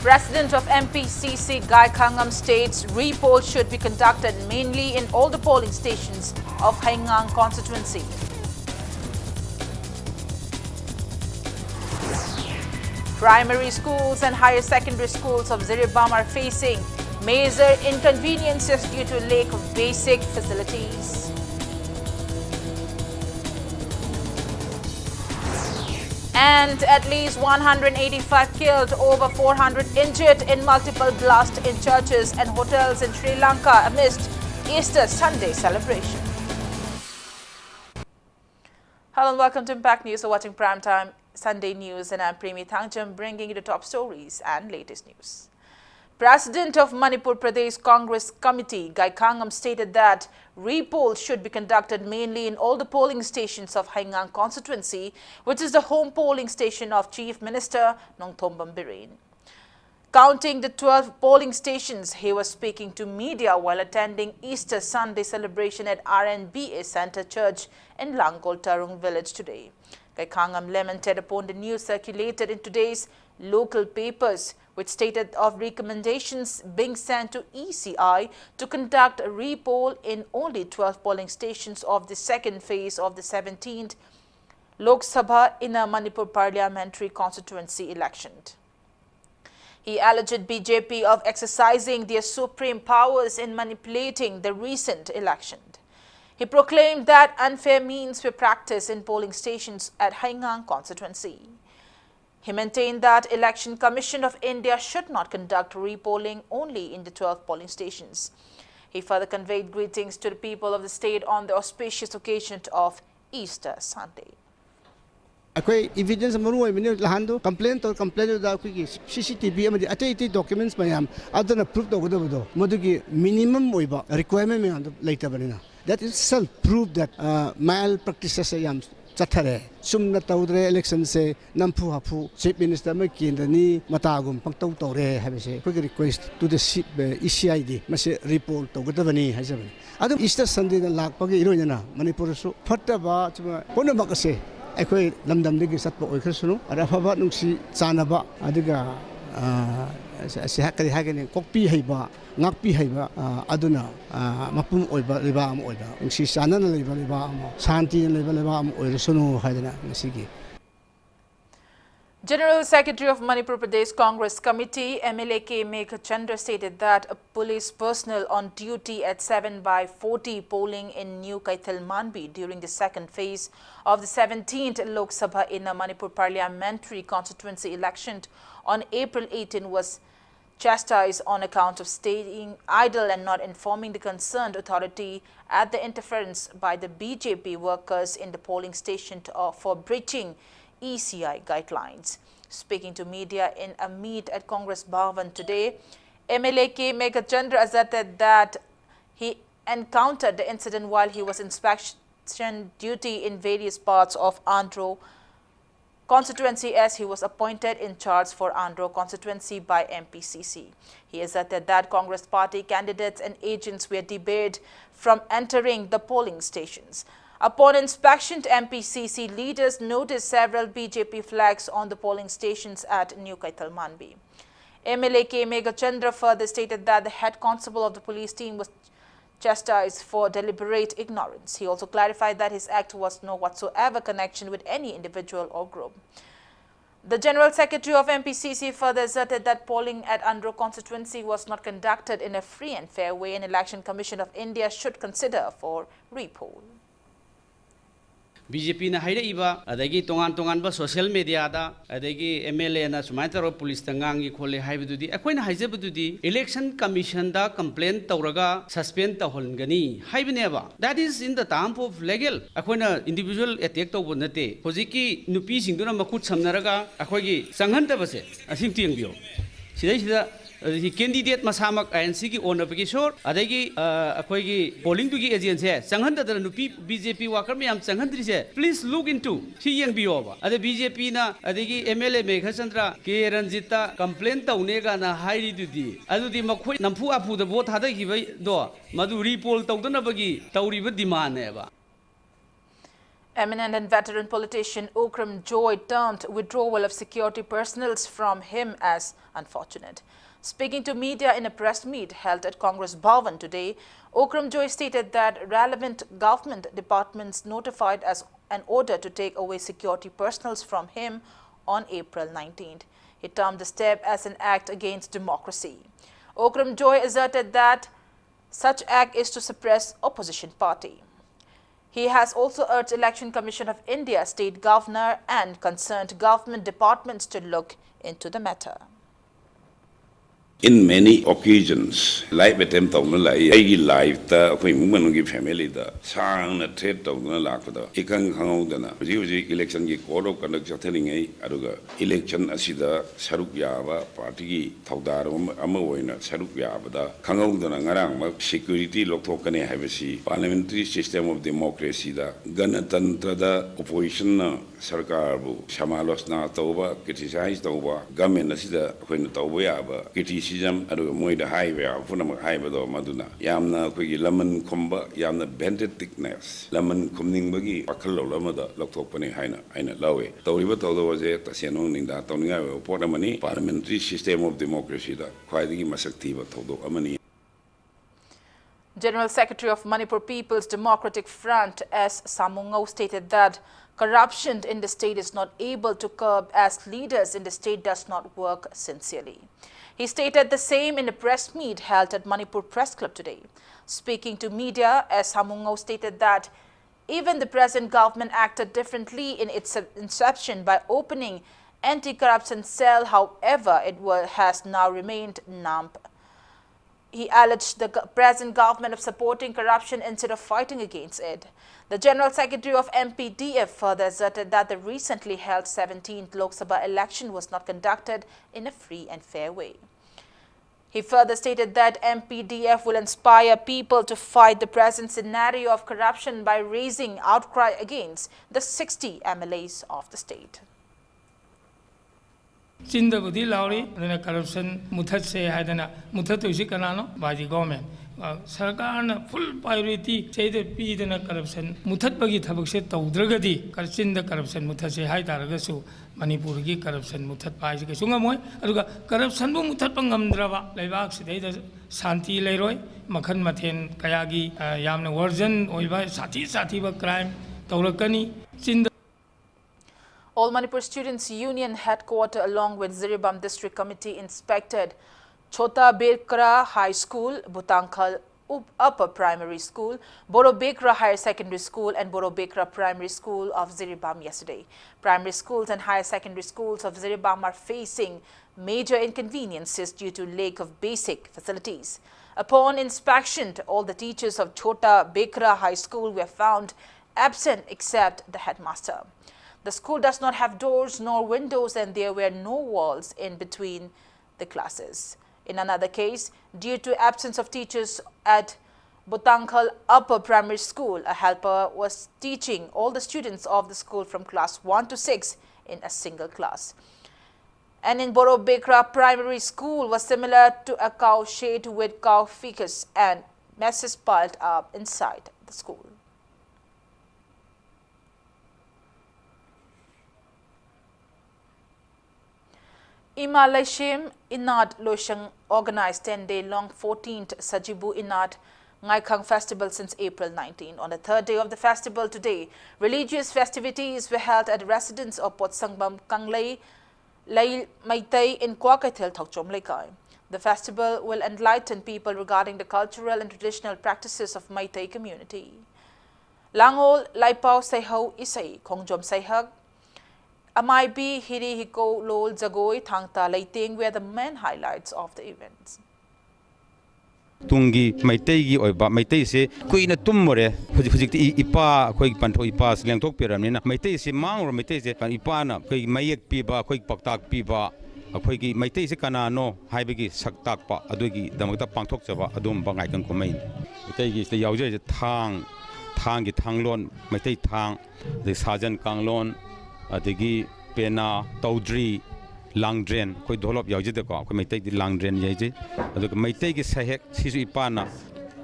President of MPCC Guy Khangam states re-poll should be conducted mainly in all the polling stations of Haingang constituency. Primary schools and higher secondary schools of Ziribam are facing major inconveniences due to lack of basic facilities. And at least 185 killed, over 400 injured in multiple blasts in churches and hotels in Sri Lanka amidst Easter Sunday celebration. Hello and welcome to Impact News. You're watching Primetime Sunday News and I'm Premi Thangjam bringing you the top stories and latest news. President of Manipur Pradesh Congress Committee, Guy Khangam, stated that re-poll should be conducted mainly in all the polling stations of Haingang constituency, which is the home polling station of Chief Minister Nongthombam Biren. Counting the 12 polling stations, he was speaking to media while attending Easter Sunday celebration at RNBA Center Church in Langol Tarung village today. Guy Khangam lamented upon the news circulated in today's local papers, which stated of recommendations being sent to ECI to conduct a re-poll in only 12 polling stations of the second phase of the 17th Lok Sabha in a Manipur parliamentary constituency election. He alleged BJP of exercising their supreme powers in manipulating the recent election. He proclaimed that unfair means were practiced in polling stations at Haingang constituency. He maintained that Election Commission of India should not conduct re-polling only in the 12 polling stations. He further conveyed greetings to the people of the state on the auspicious occasion of Easter Sunday. Akwai evidence maru oi mine lahando complaint da ki CCTV amadi atei documents mayam adana proof da godo modugi minimum oiba requirement me and later banina that itself proved that malpractices yam chathare sumna tawdre election se nampu hapu chief minister ma kindani matagum pangtau tawre habese ko request to the ECID mase report to godabani hajabani adu Easter Sunday da lakpagi iroina Manipur su phattaba chuma kona makase akwai lamdamdagi satpa oikhasunu arafaba nungsi chanaba adiga se hakari hagene kokpi heiba ngakpi heiba aduna mapum oiba liba am oiba nungsi chanana liba am shanti liba am oirasunu haidana ngasigi. General Secretary of Manipur Pradesh Congress Committee, MLK Megha Chandra, stated that a police personnel on duty at 7/40 polling in New Kaithal Manbi during the second phase of the 17th Lok Sabha in a Manipur parliamentary constituency election on April 18 was chastised on account of staying idle and not informing the concerned authority at the interference by the BJP workers in the polling station for breaching ECI guidelines. Speaking to media in a meet at Congress Bhavan today, MLK Megha Chandra asserted that he encountered the incident while he was inspection duty in various parts of Andhra constituency as he was appointed in charge for Andhra constituency by MPCC. He asserted that Congress party candidates and agents were debarred from entering the polling stations. Upon inspection, MPCC leaders noticed several BJP flags on the polling stations at New Kaithal Manbi. MLK Megha Chandra further stated that the head constable of the police team was chastised for deliberate ignorance. He also clarified that his act was no whatsoever connection with any individual or group. The General Secretary of MPCC further asserted that polling at Andhra constituency was not conducted in a free and fair way and Election Commission of India should consider for re-poll. BJP na haida iba adagi tongan ba social media da adagi MLA na sumaitaro police tangangi khole haibududi akoina haijabududi election commission da complaint tawraga suspend tawholgani haibneba that is in the term of legal akoina individual attack tawbo nate hojiki nupi singduna makut samnaraga akoigi sanghan base asim tiangbiyo sida candidate masamak ANC ki on apiki shor adagi akoigi polling tu ki agent hai sanghan da nupi BJP worker myam sanghan dri se please look into si yang biyo ba ade BJP na adagi MLA Megha Chandra ke Ranjita complaint taune ga na hairi dudi adudi makhoi nampu apu da vote hada ki bai do madu re-poll tawdana bagi tawri ba demand ne ba. Eminent and veteran politician Okram Joy termed withdrawal of security personnel from him as unfortunate. Speaking to media in a press meet held at Congress Bhavan today, Okram Joy stated that relevant government departments notified as an order to take away security personnel from him on April 19th. He termed the step as an act against democracy. Okram Joy asserted that such act is to suppress opposition party. He has also urged Election Commission of India, State Governor and concerned government departments to look into the matter. In many occasions, life attempt to life the family the sang na threat to lakada ikan hangudana election ki code of conduct telling aduga election asida saruk yaba party thaudar ama saruk yaba khangudana ngarang security lokthokane habisi parliamentary system of democracy da ganatantra da opposition na sarkar bu samalosna tawba criticize tawba government asida khoina tawba yaba criticism aduga moida highway funam highway do maduna yamna khoi lemon khomba yamna bandit thickness lemon khomning bagi pakhal lamada lokthokpani haina aina lawe tawriba tawdo je tasenong ninda tawninga report amani parliamentary system of democracy da khwaidigi masakti ba tawdo amani. General Secretary of Manipur People's Democratic Front S. Samungau stated that corruption in the state is not able to curb as leaders in the state does not work sincerely. He stated the same in a press meet held at Manipur Press Club today. Speaking to media, S. Samungau stated that even the present government acted differently in its inception by opening anti-corruption cell, however, it has now remained numb. He alleged the present government of supporting corruption instead of fighting against it. The General Secretary of MPDF further asserted that the recently held 17th Lok Sabha election was not conducted in a free and fair way. He further stated that MPDF will inspire people to fight the present scenario of corruption by raising outcry against the 60 MLAs of the state. Chindabudi Lauri, then corruption, Muthatse Hadana, Muthatusi Kanano, by the government. Sarkarna full priority, say the P than a corruption, Muthatbagi Tabakset, Dragadi, Karchinda corruption, Mutase Haidaragasu, Manipurgi corruption, Muthat Paisika Sungamoy, corruption Mutapangam Drava, Levax, Santi Leroy, Makan Maten, Kayagi, Yamna Version, Oiva, Sativa crime, Taurakani, Chinda. All Manipur Students' Union headquarters along with Ziribam District Committee inspected Chota Bekra High School, Butangkhal Upper Primary School, Boro Bekra Higher Secondary School and Boro Bekra Primary School of Ziribam yesterday. Primary schools and higher secondary schools of Ziribam are facing major inconveniences due to lack of basic facilities. Upon inspection, all the teachers of Chota Bekra High School were found absent except the headmaster. The school does not have doors nor windows and there were no walls in between the classes. In another case, due to absence of teachers at Butangkhal Upper Primary School, a helper was teaching all the students of the school from class 1 to 6 in a single class. And in Boro Bekra Primary School was similar to a cow shed with cow feces and messes piled up inside the school. Malaysian Inat Loshang organized 10-day-long 14th Sajibu Inat Ngaikang festival since April 19. On the third day of the festival today, religious festivities were held at the residence of Potsangbam Kanglei Lai Maitai in Kwakaithil, Thokchom Lekai. The festival will enlighten people regarding the cultural and traditional practices of Maitai community. Langol Laipao Saiho Isai Kongjom Saihag Amaibi Hiri Hiko Lol Zagoi Thangta Laiting were the main highlights of the events. Tungi Maitegi or Maitay say, Queen a Tumore, Ipa, Quake Panto Ipas, Langtok Pyramina, Maitay say Mang or Maitay Ipana, Quake Mayak Piba, Quake Paktak Piba, a Quake Maitay Kanano, Haibigi Saktakpa, Adugi, Damata Pantok Sava, Adum Bangakan Comain. Maitay is the Yauja Tang, Tangi Tanglon, Maitay Tang, the Sergeant Kanglon. Adegi pena taudri lang drain koi dolop yauje de ko maitai di lang drain yaije adu maitai gi sahek sisu ipana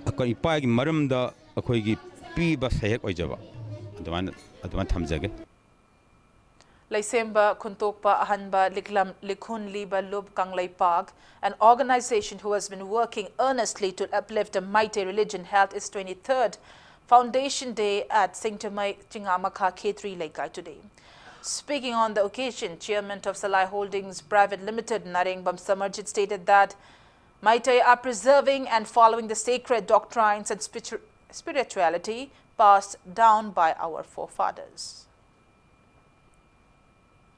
akon ipa gi maram da akoi gi pi ba sahek oijaba ꯑꯗꯨꯃꯥꯏꯅ ꯊꯝꯖꯒꯦ Laisemba Kuntokpa Ahanba Likhun Liba Lub Kanglai Park, an organization who has been working earnestly to uplift the Meitei religion, held its 23rd Foundation Day at Singtamai Chingamaka K3 Laikai today. Speaking on the occasion, Chairman of Salai Holdings Private Limited Nareng Bamsamarjit stated that Meitei are preserving and following the sacred doctrines and spirituality passed down by our forefathers.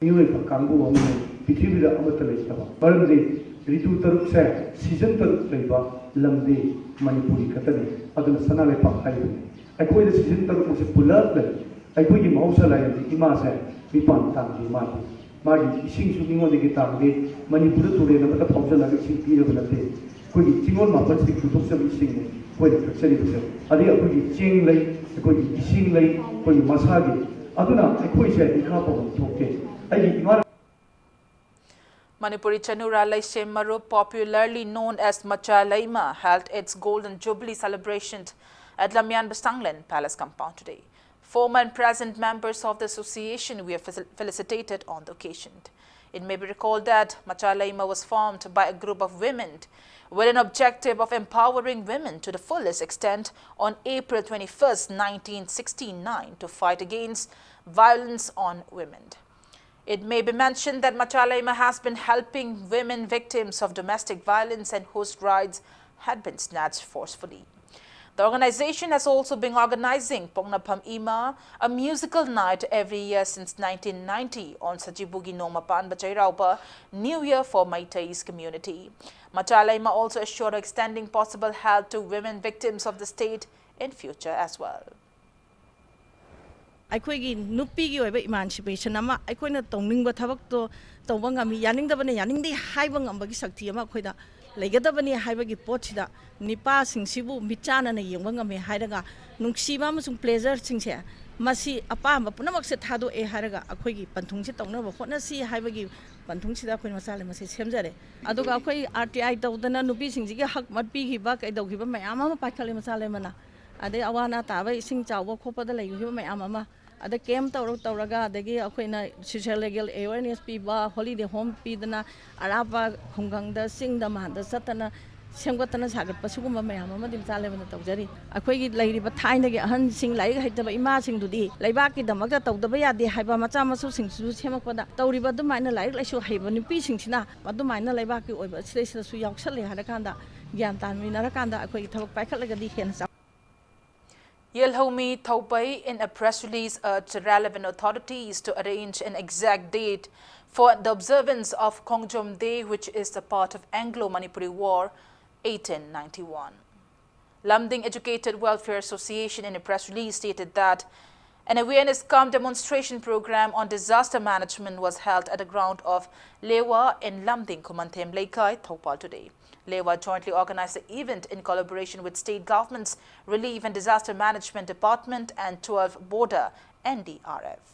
ꯃꯤꯑꯣꯏꯕ ꯀꯥꯡꯕꯨ ꯑꯃꯅ ꯄ꯭ꯔꯤꯊꯤꯕꯤꯗ ꯑꯃꯠꯇ ꯂꯩꯇꯕ ꯃꯔꯝꯗꯤ ꯔꯤꯇꯨ ꯇꯔꯨꯛꯁꯦ season ꯇꯔꯨꯛ ꯂꯩꯕ ꯂꯝꯗꯤ ꯃꯅꯤꯄꯨꯔꯤ ꯈꯛꯇꯅꯤ ꯑꯗꯨꯅ ꯁꯅꯥ ꯂꯩꯄꯥꯛ ꯍꯥꯏꯕꯅꯤ ꯑꯩꯈꯣꯏꯗ ꯁꯤꯖꯟ ꯇꯔꯨꯛꯁꯦ ꯄꯨꯂꯞ ꯂꯩ ꯑꯩꯈꯣꯏꯒꯤ ꯃꯍꯧꯁꯥ ꯂꯥꯏꯔꯦꯝꯕꯤ ꯏꯃꯥꯁꯦ ꯃꯤꯄꯥꯟ ꯇꯥꯡꯗꯦ ꯃꯥꯒꯤ ꯏꯁꯤꯡꯁꯨ ꯃꯤꯉꯣꯟꯗꯒꯤ ꯇꯥꯡꯗꯦ ꯃꯅꯤꯄꯨꯔꯗ ꯇꯨꯔꯦꯜ ꯑꯃꯗ ꯐꯥꯎꯖꯜꯂꯒ ꯏꯁꯤꯡ ꯄꯤꯔꯕ ꯅꯠꯇꯦ ꯑꯩꯈꯣꯏꯒꯤ ꯆꯤꯡꯂꯣꯟ ꯃꯥꯄꯜꯁꯤꯡ ꯄꯨꯊꯣꯛꯆꯕ ꯏꯁꯤꯡꯅꯤ ꯑꯩꯈꯣꯏꯅ ꯊꯛꯆꯔꯤꯕꯁꯦ ꯑꯗꯩ ꯑꯩꯈꯣꯏꯒꯤ ꯆꯦꯡ ꯂꯩ ꯑꯩꯈꯣꯏꯒꯤ ꯏꯁꯤꯡ ꯂꯩ ꯑꯩꯈꯣꯏꯒꯤ ꯃꯁꯥꯒꯤ ꯑꯗꯨꯅ ꯑꯩꯈꯣꯏꯁꯦ ꯏꯈꯥ ꯄꯥꯎ ꯊꯣꯛꯇꯦ ꯑꯩꯒꯤ ꯏꯃꯥ Manipuri Chanura Laishem Marup, popularly known as Macha Laima, held its Golden Jubilee celebration at Lamyan Basanglen Palace compound today. Former and present members of the association were felicitated on the occasion. It may be recalled that Macha Laima was formed by a group of women with an objective of empowering women to the fullest extent on April 21st, 1969 to fight against violence on women. It may be mentioned that Macha Laima has been helping women victims of domestic violence and whose rights had been snatched forcefully. The organization has also been organizing Pongnapam Ima, a musical night every year since 1990 on Sajibugi Nomapan Bachairaupa, New Year for Meitei's community. Macha Laima also assured extending possible help to women victims of the state in future as well. ꯑꯩꯈꯣꯏꯒꯤ ꯅꯨꯄꯤꯒꯤ ꯑꯣꯏꯕ emancipation ꯑꯃ ꯑꯩꯈꯣꯏꯅ ꯇꯧꯅꯤꯡꯕ ꯊꯕꯛꯇꯣ ꯇꯧꯕ ꯉꯝꯃꯤ ꯌꯥꯅꯤꯡꯗꯕꯅ ꯌꯥꯅꯤꯡꯗꯦ ꯍꯥꯏꯕ ꯉꯝꯕꯒꯤ ꯁꯛꯇꯤ ꯑꯃ ꯑꯩꯈꯣꯏꯗ ꯂꯩꯒꯗꯕꯅꯤ ꯍꯥꯏꯕꯒꯤ ꯄꯣꯠꯁꯤꯗ ꯅꯤꯄꯥꯁꯤꯡꯁꯤꯕꯨ ꯃꯤꯠꯆꯥꯅꯅ ꯌꯦꯡꯕ ꯉꯝꯃꯤ ꯍꯥꯏꯔꯒ ꯅꯨꯡꯁꯤꯕ ꯑꯃꯁꯨꯡ ꯄ꯭ꯂꯦꯖꯔꯁꯤꯡꯁꯦ ꯃꯁꯤ ꯑꯄꯥꯝꯕ ꯄꯨꯝꯅꯃꯛꯁꯦ ꯊꯥꯗꯣꯛꯑꯦ ꯍꯥꯏꯔꯒ ꯑꯩꯈꯣꯏꯒꯤ ꯄꯟꯊꯨꯡꯁꯦ ꯇꯧꯅꯕ ꯍꯣꯠꯅꯁꯤ ꯍꯥꯏꯕꯒꯤ ꯄꯟꯊꯨꯡꯁꯤꯗ ꯑꯩꯈꯣꯏꯅ ꯃꯆꯥ ꯂꯩꯃꯁꯦ ꯁꯦꯝꯖꯔꯦ ꯑꯗꯨꯒ ꯑꯩꯈꯣꯏ RTI ꯇꯧꯗꯅ ꯅꯨꯄꯤꯁꯤꯡꯁꯤꯒꯤ ꯍꯛ ꯃꯠꯄꯤꯈꯤꯕ ꯀꯩꯗꯧꯈꯤꯕ ꯃꯌꯥꯝ ꯑꯃ ꯄꯥꯏꯈꯠꯂꯦ ꯃꯆꯥ ꯂꯩꯃꯅ ꯑꯗꯩ ꯑꯋꯥ ꯑꯅꯥ ꯇꯥꯕ ꯏꯁꯤꯡ ꯆꯥꯎꯕ ꯈꯣꯠꯄꯗ ꯂꯩꯈꯤꯕ ꯃꯌꯥꯝ ꯑꯃ अद कैम तौरगा सोशल लीगल अवेयरनेस पीब हॉलीडे होम पीदना अराब खुंगंग सिंग महाद चतना सेमगतना सागत सिगुम मैम मचा लेबना तौजरी अखोगी थाइनगी अहन लाइक हेतब इमासिंगदुदी लेबाकीदमक तौदब यादे हाइबा मचा मसुसिंगसु सेमकपदा तौरिबा दुमाइना लाइक लाइसु हेबा नुपीसिंगसिना अदुमाइना लेबाकी ओइबा सिलेसु यावसले हारकांदा ज्ञान तानमिनारकांदा अखोगी थबक पाइखलगदी हेन Yelhomi Thaupai, in a press release, urged relevant authorities to arrange an exact date for the observance of Kongjom Day, which is a part of Anglo-Manipuri War, 1891. Lamding Educated Welfare Association, in a press release, stated that an awareness cum demonstration program on disaster management was held at the ground of Lewa in Lamding, Kumantem Laikai, Thaupal today. Lewa jointly organized the event in collaboration with State Government's Relief and Disaster Management Department and 12 Border NDRF.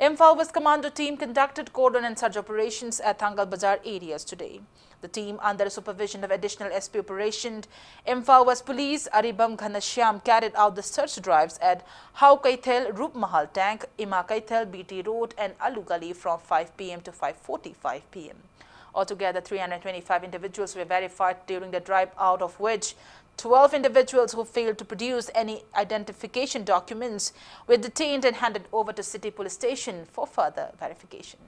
Imphal West Commando team conducted cordon and search operations at Thangal Bazar areas today. The team, under the supervision of additional SP operation, Imphal West Police Aribam Ghanashyam, carried out the search drives at Hau Kaithel, Rup Mahal Tank, Ima Kaithel, BT Road and Alugali from 5 p.m. to 5:45 p.m. Altogether, 325 individuals were verified during the drive, out of which 12 individuals who failed to produce any identification documents were detained and handed over to City Police Station for further verification.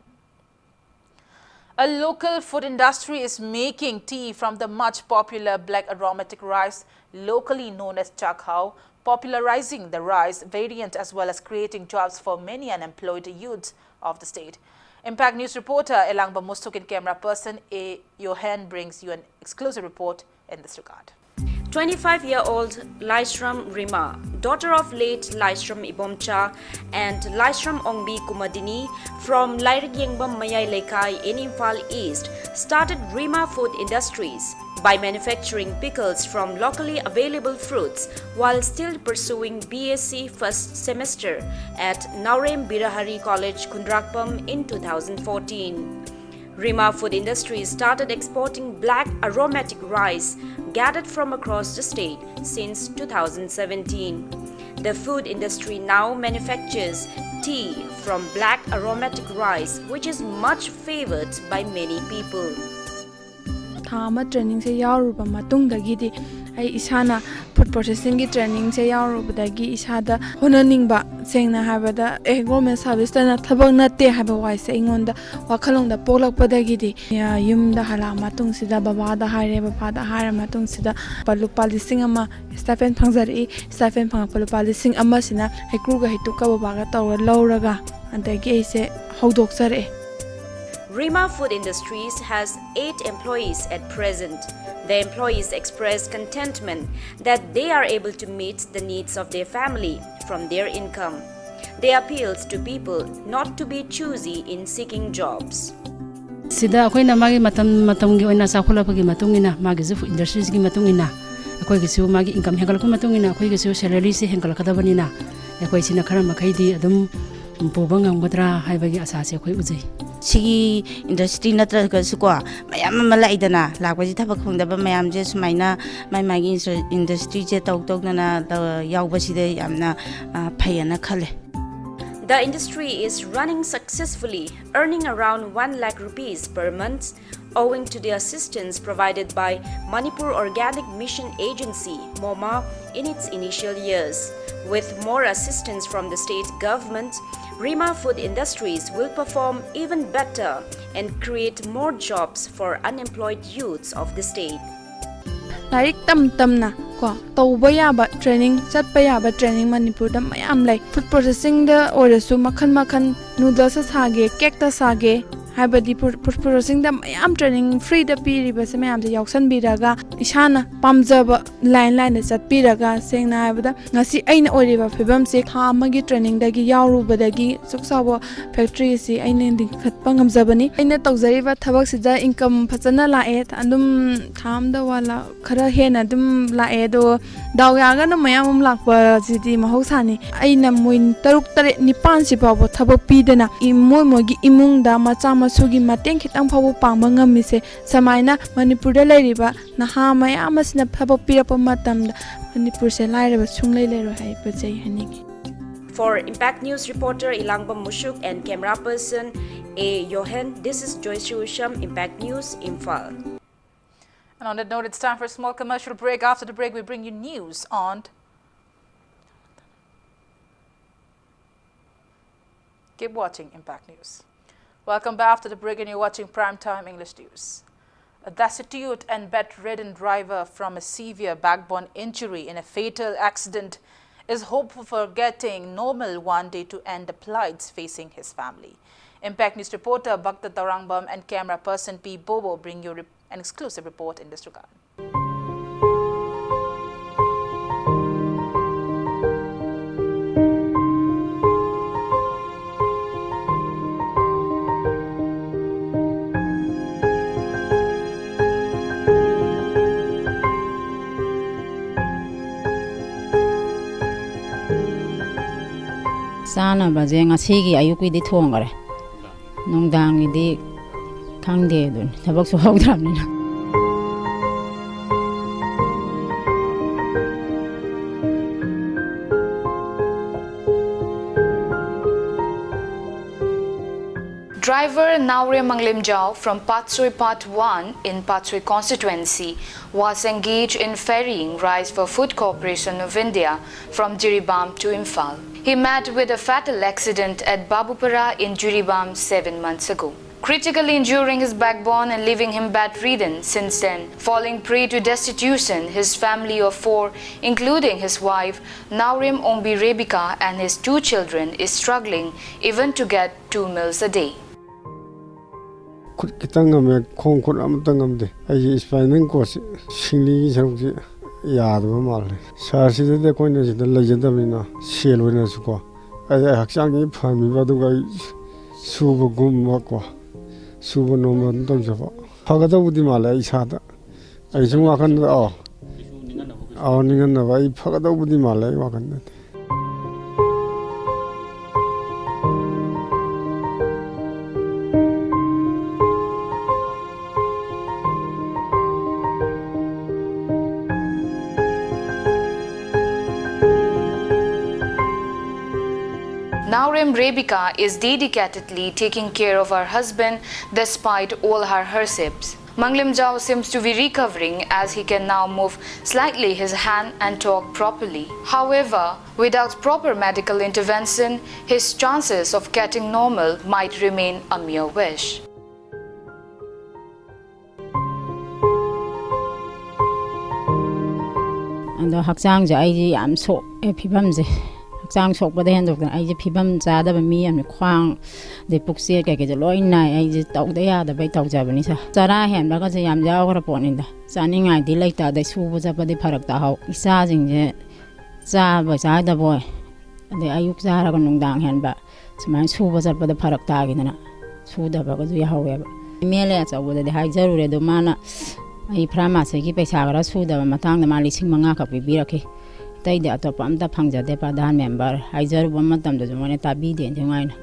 A local food industry is making tea from the much popular black aromatic rice, locally known as chakhao, popularizing the rice variant as well as creating jobs for many unemployed youths of the state. Impact News reporter Elangba Mustuk and camera person A. Johan brings you an exclusive report in this regard. 25-year-old Laisram Rima, daughter of late Laisram Ibomcha and Laisram Ongbi Kumadini from Lairigyingbam Mayai Lekai in Imphal East, started Rima Food Industries by manufacturing pickles from locally available fruits while still pursuing BSc first semester at Naurem Birahari College, Kundrakpam in 2014. Rima Food Industries started exporting black aromatic rice gathered from across the state since 2017. The food industry now manufactures tea from black aromatic rice, which is much favored by many people. Thama training se yaruba matungdagidi ai isana food processing gi training se yarubadagi isada honaningba sengna habada government service na thabak natte haba waise ingonda wakhalongda polakpadagidi yumda hala matung sida baba da haire baba da haira matung sida palupa lising ama stipend phangjari stipend phang palupa lising ama sina hekruga hituka baba ga tawra lawraga andagi ise hawdoksare. Rima Food Industries has 8 employees at present. The employees express contentment that they are able to meet the needs of their family from their income. They appeals to people not to be choosy in seeking jobs. Sida akoina magi matam gi oina sakula pagi matungina magi food industries gi matungina akoi gi su magi income hengal ku matungina akoi gi su salary se hengal kadabanina akoi sina khara makhaidi adum pobangam godra haibagi asase akoi ujai. Sigi industry natraga sukwa mayam malaidana lakwaji thabak khongdaba mayam je sumaina mai industry je tokna yaubaside yamna phayana khale. The industry is running successfully, earning around 1 lakh rupees per month, owing to the assistance provided by Manipur Organic Mission Agency (MOMA) in its initial years. With more assistance from the state government, Rima Food Industries will perform even better and create more jobs for unemployed youths of the state. Larik tamna ko tawba yaba training chatpa yaba training Manipur da mayam lai food processing da orasu makhan noodles sage cake ta sage haibadi food processing da mayam training free da piriba se mayam da yauksan biraga isana pamjaba line da chatpiraga sengna haibada ngasi aina oriba phibam se thamagi training da gi yaruba da gi suksawa factory si aina ding khatpa ngamjabani aina tawjariba thabak sida income phachana lae andum tham da wala khara hena dum lae do daw yaga na mayam lakpa jidi mahausani aina moin taruk tare nipan si pawo thabak pidana mogi imung da macha masugi mateng khitang phawo pangba ngamise samaina Manipur da lairiba naha mayam asina thabak pirapa matam da Manipur se lairiba sunglai lero hai pachai hanigi. For Impact News reporter Ilangbam Mushuk and camera person A. Johan, this is Joyce Usham, Impact News, Imphal. And on that note, it's time for a small commercial break. After the break, we bring you news on... Keep watching Impact News. Welcome back after the break, and you're watching Primetime English News. A destitute and bedridden driver from a severe backbone injury in a fatal accident is hopeful for getting normal one day to end the plights facing his family. Impact News reporter Bhakta Tarangbam and camera person P. Bobo bring you an exclusive report in this regard. Sana baje ngasigi ayuki di thongare nungdangi di khangde dun thabak su hawdramnina. Driver Naure Manglimjao from Patsui Part 1 in Patsui constituency was engaged in ferrying rice for Food Corporation of India from Jiribam to Imphal. He met with a fatal accident at Babupara in Jiribam 7 months ago, critically injuring his backbone and leaving him bedridden since then. Falling prey to destitution, his family of 4, including his wife, Naurim Ombi Rebika, and his 2 children, is struggling even to get 2 meals a day. Kitangam Kong Amatangam, I spinning course, Shingli Sangi Yadmal. Sarsi the coin is the legend of Mina, Shell Winnersqua. I actually find me Vaduga Suba Gumakwa, Suba no Donjava. Hagata Udimala is Hada. I don't walk on the oh. Owning on the way, Pagata Udimala, walk on that. Naurem Rebecca is dedicatedly taking care of her husband despite all her hardships. Manglim Jao seems to be recovering as he can now move slightly his hand and talk properly. However, without proper medical intervention, his chances of getting normal might remain a mere wish. ando hakchang ja ai ji am so e phibam je hakchang sok ba de hen dok ai ji phibam ja da ba mi am khwang de pukse ke ke loi nai ai ji tok da ya da bai tok ja bani sa chara hen ba ka je yam ja ko pon in da chani ngai di lai ta da su bu ja ba de pharak ta hau isa jing je cha ba cha da boy de ayuk ja ra ko nung dang hen ba smai su ba ja ba de pharak ta gi na su da ba ko ju ya hau ya ba mele cha bu de hai jaru re do mana ai prama se ki paisa gara su da matang na mali sing manga ka pi bi rakhi tai de atop am ta phang ja de pradhan member haijar bom matam de jomane ta bi de ngai na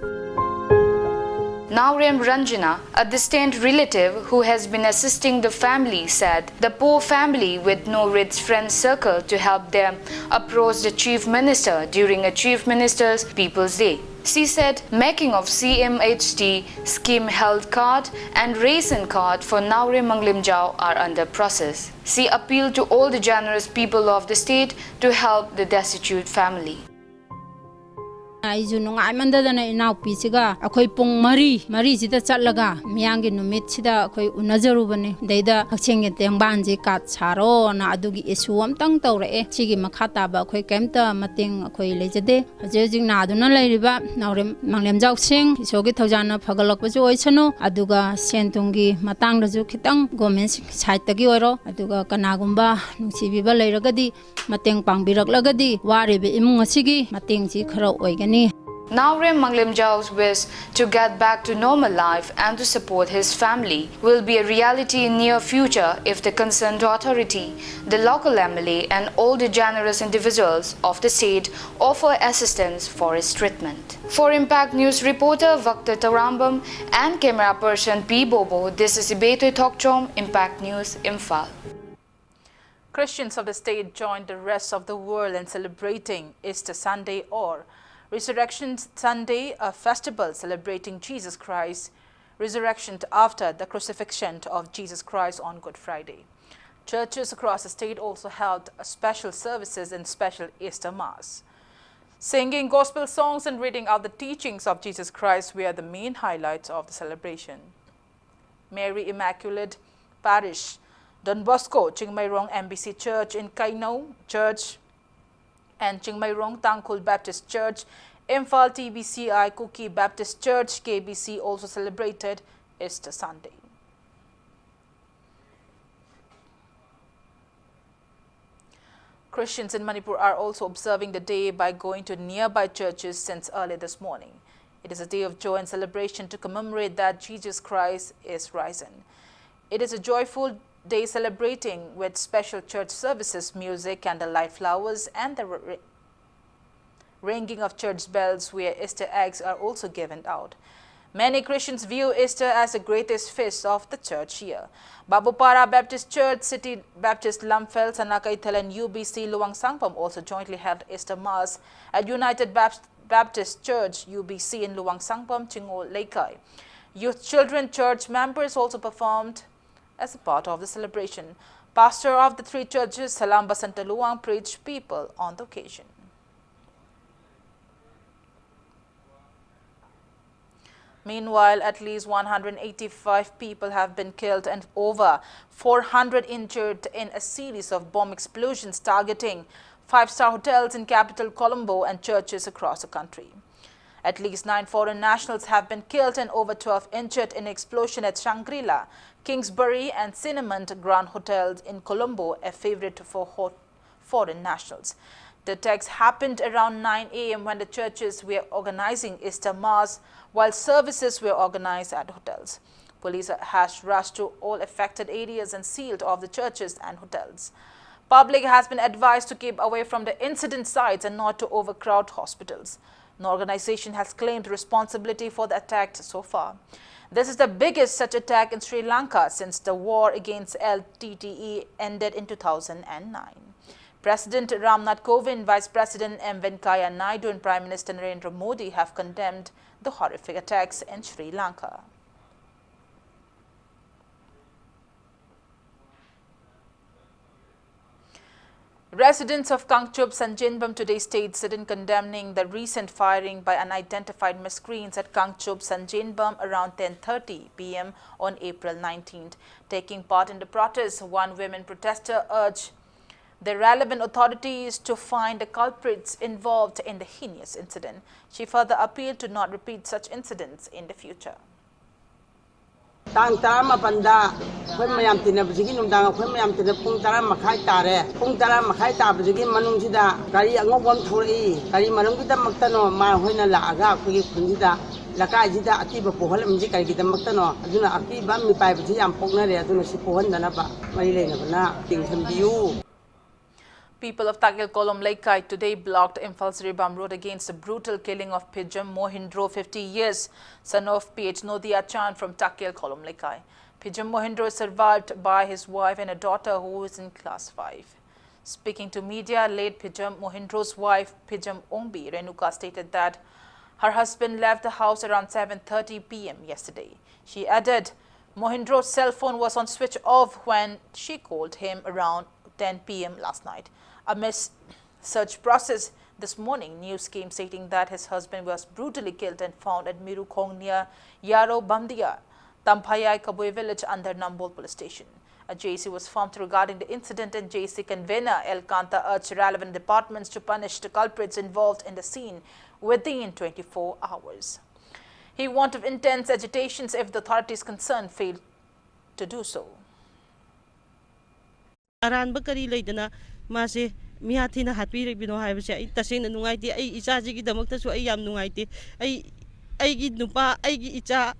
Naurem Ranjana, a distant relative who has been assisting the family, said the poor family with no rich friend circle to help them approached the Chief Minister during a Chief Minister's People's Day. She said making of CMHT scheme health card and ration card for Naurem Manglim Jao are under process. She appealed to all the generous people of the state to help the destitute family. ai ju nung ai manda da na inau pi siga akhoi pung mari si da chatlaga miyang gi numit sida akhoi unajaru bane deida hakcheng ge tengban ji ka charo na adugi issue am tang tawre e chigi makha ta ba akhoi kemta mateng akhoi lejade hajing na aduna lairiba Naurem Manglem Jao sing isogi thojana phagalak ba ju oisano aduga sentungi matang da ju khitang government side ta gi oro aduga kanagumba nungsibi ba leiragadi mateng pangbirak lagadi wari be imung asigi mateng ji khara oigani Naurem Manglim Jao's wish to get back to normal life and to support his family will be a reality in near future if the concerned authority, the local MLA and all the generous individuals of the state offer assistance for his treatment. For Impact News reporter Vakta Tarambam and camera person P. Bobo, this is Ibeto Tokchom, Impact News, Imphal. Christians of the state joined the rest of the world in celebrating Easter Sunday or Resurrection Sunday, a festival celebrating Jesus Christ, resurrection after the crucifixion of Jesus Christ on Good Friday. Churches across the state also held special services and special Easter Mass. Singing gospel songs and reading out the teachings of Jesus Christ were the main highlights of the celebration. Mary Immaculate Parish, Don Bosco, Chingmairong MBC Church in Kaino Church, and Chingmairong Tangkul Baptist Church, Imphal TBCI Kuki Baptist Church, KBC also celebrated Easter Sunday. Christians in Manipur are also observing the day by going to nearby churches since early this morning. It is a day of joy and celebration to commemorate that Jesus Christ is risen. It is a joyful day celebrating with special church services, music, candlelight flowers, and the ringing of church bells where Easter eggs are also given out. Many Christians view Easter as the greatest feast of the church year. Babupara Baptist Church, City Baptist Lamphel, Sanakaithal and UBC Luang Sangpam also jointly held Easter Mass at United Baptist Church, UBC in Luang Sangpam, Chingo Leikai. Youth Children Church members also performed as a part of the celebration. Pastor of the three churches, Salam Basanta Luang, preached people on the occasion. Meanwhile, at least 185 people have been killed and over 400 injured in a series of bomb explosions targeting five-star hotels in capital Colombo and churches across the country. At least 9 foreign nationals have been killed and over 12 injured in an explosion at Shangri-La, Kingsbury and Cinnamon Grand Hotels in Colombo, a favorite for foreign nationals. The attacks happened around 9 a.m. when the churches were organizing Easter Mass, while services were organized at hotels. Police has rushed to all affected areas and sealed off the churches and hotels. Public has been advised to keep away from the incident sites and not to overcrowd hospitals. No organization has claimed responsibility for the attack so far. This is the biggest such attack in Sri Lanka since the war against LTTE ended in 2009. President Ramnath Kovind, Vice President M. Venkaiah Naidu and Prime Minister Narendra Modi have condemned the horrific attacks in Sri Lanka. Residents of Kangchup, Sanjinbam today stayed sit in condemning the recent firing by unidentified miscreants at Kangchup, Sanjinbam around 10:30 p.m. on April 19th. Taking part in the protest, one women protester urged the relevant authorities to find the culprits involved in the heinous incident. She further appealed to not repeat such incidents in the future. Tang Tara Panda, when Mayamtin of Zigin Dang, when Mayamtin of Puntara Makai Tare, Puntara Makai Tabzigin Manungida, Kari Angon for E, Kari Manungita Mactano, Mahuena Laga, Punida, Lakajida, Akiba Pohalam Zika, Gita Mactano, Aduna Akiba, Mipai, and Pognaria, Aduna Sipohan, Danapa, Marilena, things can be you. People of Takil Kolom Laikai today blocked Imphal Siribam Road against the brutal killing of Pijam Mohindro, 50 years, son of PH Nodia Chan from Takil Kolom Laikai. Pijam Mohindro is survived by his wife and a daughter who is in class 5. Speaking to media, late Pijam Mohindro's wife, Pijam Ongbi Renuka, stated that her husband left the house around 7:30 p.m. yesterday. She added Mohindro's cell phone was on switch off when she called him around 10 p.m. last night. Amidst search process this morning, news came stating that his husband was brutally killed and found at Miru Khong near Yaro Bandia, Tampayai Kabui village under Nambol police station. A JC was formed regarding the incident, and JC convener El Kanta urged relevant departments to punish the culprits involved in the scene within 24 hours. He warned of intense agitations if the authorities concerned failed to do so. Mase mihatina happy bino have say tasing nungaiti ay isaji the mokta so I am nungaiti I give nupa I icha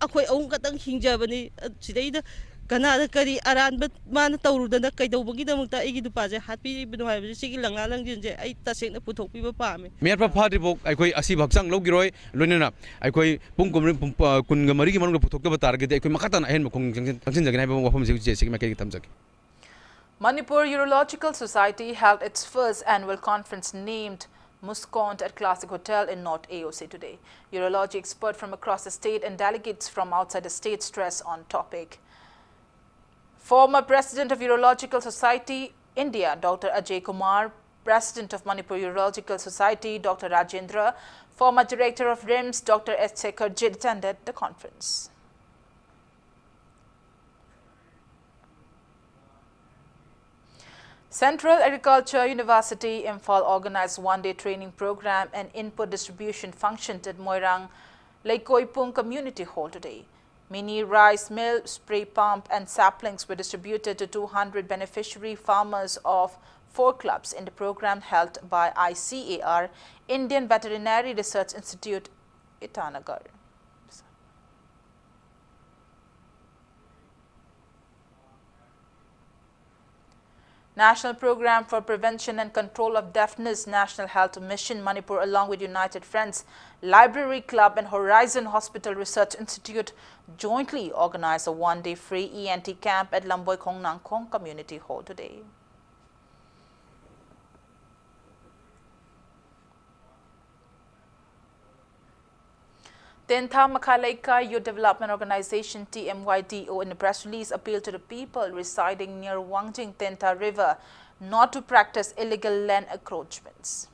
akoy own katang hinjabani today the Canada curry aran but man tauru than the kaito bogi the mokta I give to pass happy bino have sigi langalang jinja I tasing the puto people pame. Merpa party book I quay asibak sang logiroi lunina I quay punkum kungamari man putok target I quay makatan ahen mukung junction again have a woman jessic tamzaki. Manipur Urological Society held its first annual conference named Muskont at Classic Hotel in North AOC today. Urology experts from across the state and delegates from outside the state stress on topic. Former President of Urological Society, India, Dr. Ajay Kumar, President of Manipur Urological Society, Dr. Rajendra, former Director of RIMS, Dr. S. Sekharjit attended the conference. Central Agriculture University Imphal organized one-day training program and input distribution functioned at Moirang Laikoipung Community Hall today. Mini rice mill, spray pump and saplings were distributed to 200 beneficiary farmers of 4 clubs in the program held by ICAR, Indian Veterinary Research Institute, Itanagar. National Program for Prevention and Control of Deafness National Health Mission Manipur along with United Friends Library Club and Horizon Hospital Research Institute jointly organized a one-day free ENT camp at Lamboy Khong Nang Khong Community Hall today. Tentha Makhalaika Youth Development Organization TMYDO in a press release appealed to the people residing near Wangjing Tentha River not to practice illegal land encroachments.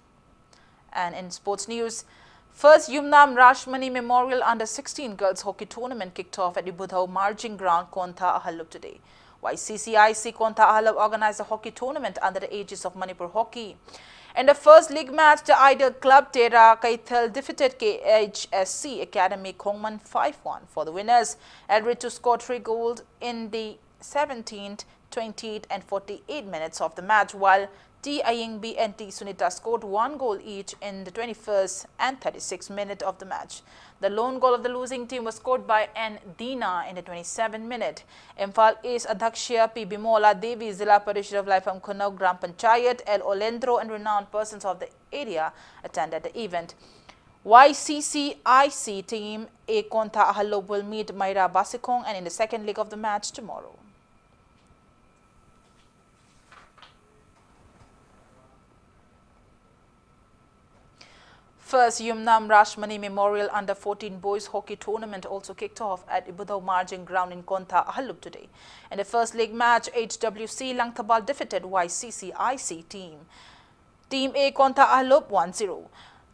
And in sports news, first Yumnam Rashmani Memorial Under-16 Girls Hockey Tournament kicked off at the Budhau Marging Ground, Kontha Ahalub today. YCCIC Kontha Ahalub organized a hockey tournament under the aegis of Manipur Hockey. In the first league match, the Idol Club Tera Kaithal defeated KHSC Academy Kongman 5-1. For the winners, Elritu scored 3 goals in the 17th, 28th and 48 minutes of the match, while T. Ayingbi and T. Sunita scored 1 goal each in the 21st and 36th minute of the match. The lone goal of the losing team was scored by N. Dina in the 27th minute. Imphal East Adhakshya P. Bimola Devi, Zilla Parishad of Laifam Khunau Gram Panchayat, El Olendro and renowned persons of the area attended the event. YCCIC team A. Kontha Ahalub will meet Maira Basikong and in the second leg of the match tomorrow. First Yumnam Rashmani Memorial Under-14 Boys Hockey Tournament also kicked off at Ibudau Margin Ground in Konta Ahalub today. In the first league match, HWC Langtabal defeated YCCIC team. Team A Konta Ahalub 1-0.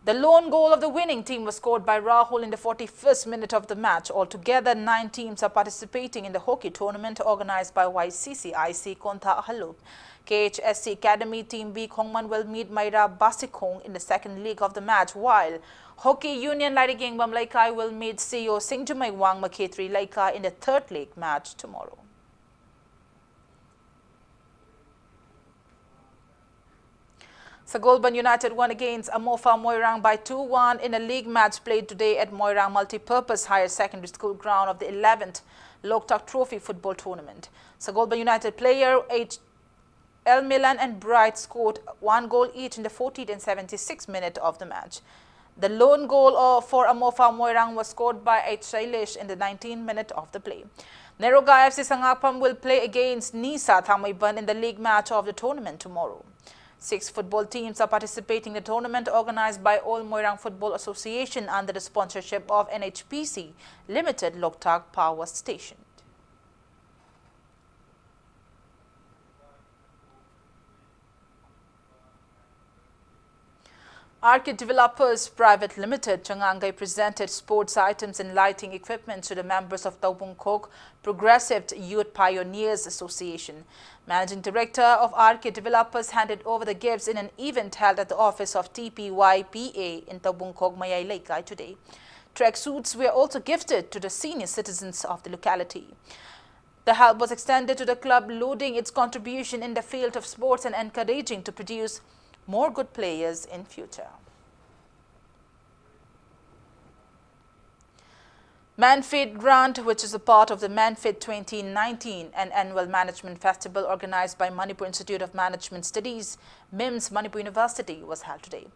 The lone goal of the winning team was scored by Rahul in the 41st minute of the match. Altogether, 9 teams are participating in the hockey tournament organized by YCCIC Konta Ahalub. KHSC Academy Team B Khongman will meet Maira Basikong in the second leg of the match, while Hockey Union Larigengbam Laikai will meet CEO Singjumai Wang Makhetri Laikai in the third leg match tomorrow. Sagolban United won against Amofa Moirang by 2-1 in a league match played today at Moirang Multipurpose Higher Secondary School ground of the 11th Loktak Trophy Football Tournament. Sagolban United player El Milan and Bright scored 1 goal each in the 40th and 76th minute of the match. The lone goal for Amofa Moirang was scored by H. Shailesh in the 19th minute of the play. Neroga FC Sangapam will play against Nisa Thamaiban in the league match of the tournament tomorrow. 6 football teams are participating in the tournament organized by All Moirang Football Association under the sponsorship of NHPC Limited Loktak Power Station. Arcade Developers Private Limited, Changangai presented sports items and lighting equipment to the members of Taubung Kok Progressive Youth Pioneers Association. Managing Director of Arcade Developers handed over the gifts in an event held at the office of TPYPA in Taubung Kok Mayay Laikai today. Track suits were also gifted to the senior citizens of the locality. The help was extended to the club, lauding its contribution in the field of sports and encouraging to produce more good players in future. Manfit Grant, which is a part of the Manfit 2019, an annual management festival organized by Manipur Institute of Management Studies, MIMS Manipur University, was held today.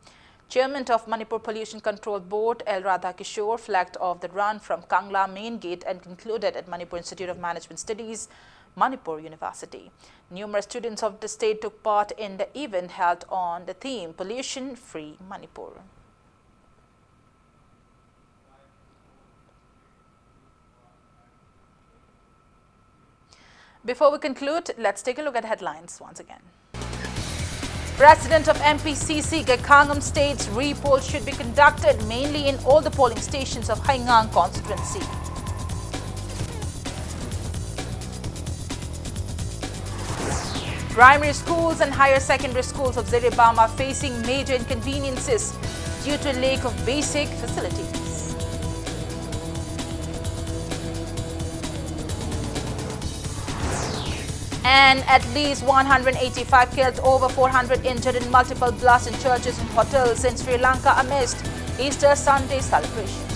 Chairman of Manipur Pollution Control Board, L. Radha Kishore, flagged off the run from Kangla Main Gate and concluded at Manipur Institute of Management Studies, Manipur University. Numerous students of the state took part in the event held on the theme Pollution Free Manipur. Before we conclude, let's take a look at headlines once again. President of MPCC Gekangam states re-poll should be conducted mainly in all the polling stations of Haingang constituency. Primary schools and higher secondary schools of Zerebam are facing major inconveniences due to lack of basic facilities. And at least 185 killed, over 400 injured in multiple blasts in churches and hotels in Sri Lanka amidst Easter Sunday celebrations.